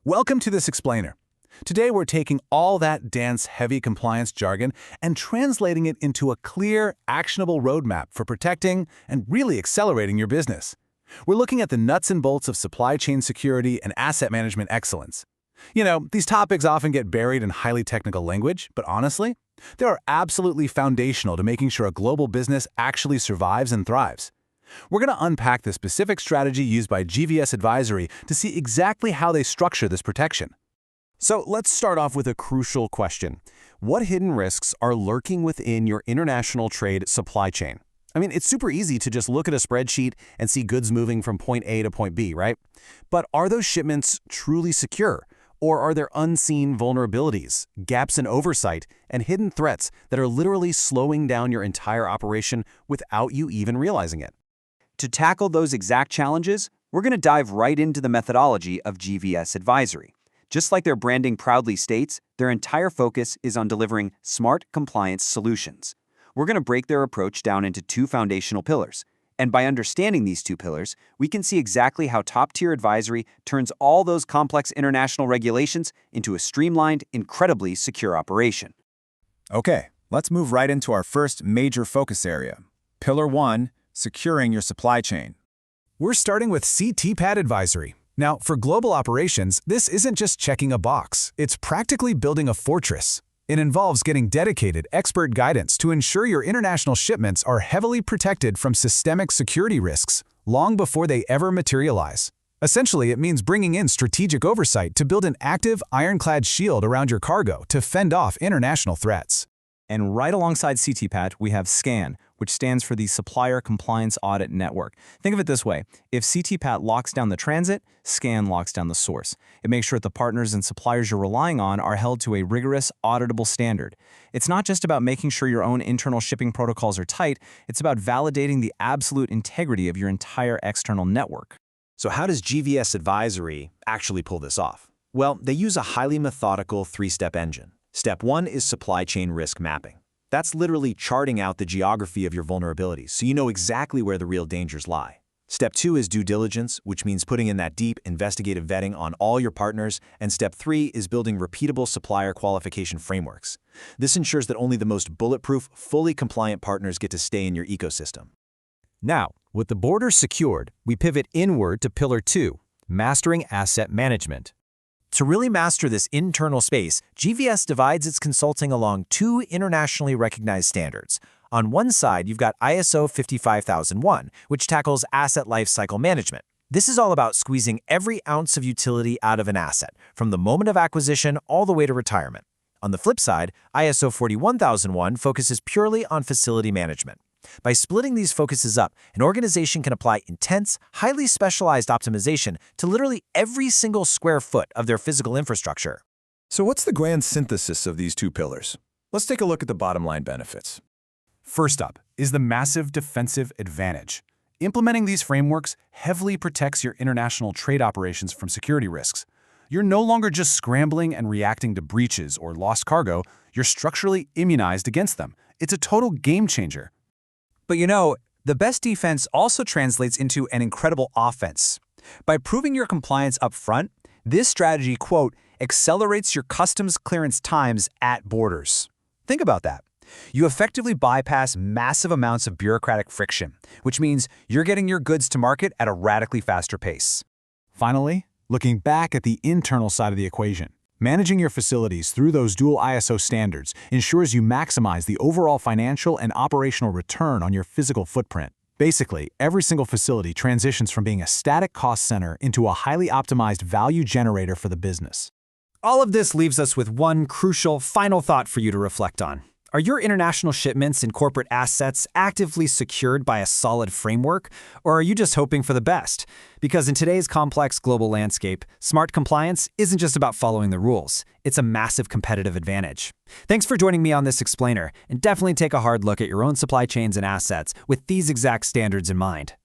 Welcome to this explainer. Today we're taking all that dense, heavy compliance jargon and translating it into a clear, actionable roadmap for protecting and really accelerating your business. We're looking at the nuts and bolts of supply chain security and asset management excellence. These topics often get buried in highly technical language, but honestly, they are absolutely foundational to making sure a global business actually survives and thrives. We're going to unpack the specific strategy used by Gvs Advisory to see exactly how they structure this protection. So let's start off with a crucial question. What hidden risks are lurking within your international trade supply chain? It's super easy to just look at a spreadsheet and see goods moving from point A to point B, right? But are those shipments truly secure? Or are there unseen vulnerabilities, gaps in oversight, and hidden threats that are literally slowing down your entire operation without you even realizing it? To tackle those exact challenges, we're going to dive right into the methodology of Gvs Advisory. Just like their branding proudly states, their entire focus is on delivering smart compliance solutions. We're going to break their approach down into two foundational pillars. And by understanding these two pillars, we can see exactly how top-tier advisory turns all those complex international regulations into a streamlined, incredibly secure operation. Okay, let's move right into our first major focus area. Pillar 1. Securing your supply chain. We're starting with Gvs Advisory. Now, for global operations, this isn't just checking a box. It's practically building a fortress. It involves getting dedicated, expert guidance to ensure your international shipments are heavily protected from systemic security risks long before they ever materialize. Essentially, it means bringing in strategic oversight to build an active, ironclad shield around your cargo to fend off international threats. And right alongside CTPAT, we have SCAN, which stands for the Supplier Compliance Audit Network. Think of it this way. If CTPAT locks down the transit, SCAN locks down the source. It makes sure that the partners and suppliers you're relying on are held to a rigorous, auditable standard. It's not just about making sure your own internal shipping protocols are tight, it's about validating the absolute integrity of your entire external network. So how does Gvs Advisory actually pull this off? Well, they use a highly methodical three-step engine. Step 1 is supply chain risk mapping. That's literally charting out the geography of your vulnerabilities so you know exactly where the real dangers lie. Step 2 is due diligence, which means putting in that deep investigative vetting on all your partners. And Step 3 is building repeatable supplier qualification frameworks. This ensures that only the most bulletproof, fully compliant partners get to stay in your ecosystem. Now, with the border secured, we pivot inward to Pillar 2, Mastering Asset Management. To really master this internal space, Gvs divides its consulting along two internationally recognized standards. On one side, you've got ISO 55001, which tackles asset lifecycle management. This is all about squeezing every ounce of utility out of an asset, from the moment of acquisition all the way to retirement. On the flip side, ISO 41001 focuses purely on facility management. By splitting these focuses up, an organization can apply intense, highly specialized optimization to literally every single square foot of their physical infrastructure. So what's the grand synthesis of these two pillars? Let's take a look at the bottom line benefits. First up is the massive defensive advantage. Implementing these frameworks heavily protects your international trade operations from security risks. You're no longer just scrambling and reacting to breaches or lost cargo, you're structurally immunized against them. It's a total game changer. But the best defense also translates into an incredible offense. By proving your compliance up front, this strategy, quote, accelerates your customs clearance times at borders. Think about that. You effectively bypass massive amounts of bureaucratic friction, which means you're getting your goods to market at a radically faster pace. Finally, looking back at the internal side of the equation, managing your facilities through those dual ISO standards ensures you maximize the overall financial and operational return on your physical footprint. Basically, every single facility transitions from being a static cost center into a highly optimized value generator for the business. All of this leaves us with one crucial final thought for you to reflect on. Are your international shipments and corporate assets actively secured by a solid framework, or are you just hoping for the best? Because in today's complex global landscape, smart compliance isn't just about following the rules. It's a massive competitive advantage. Thanks for joining me on this explainer, and definitely take a hard look at your own supply chains and assets with these exact standards in mind.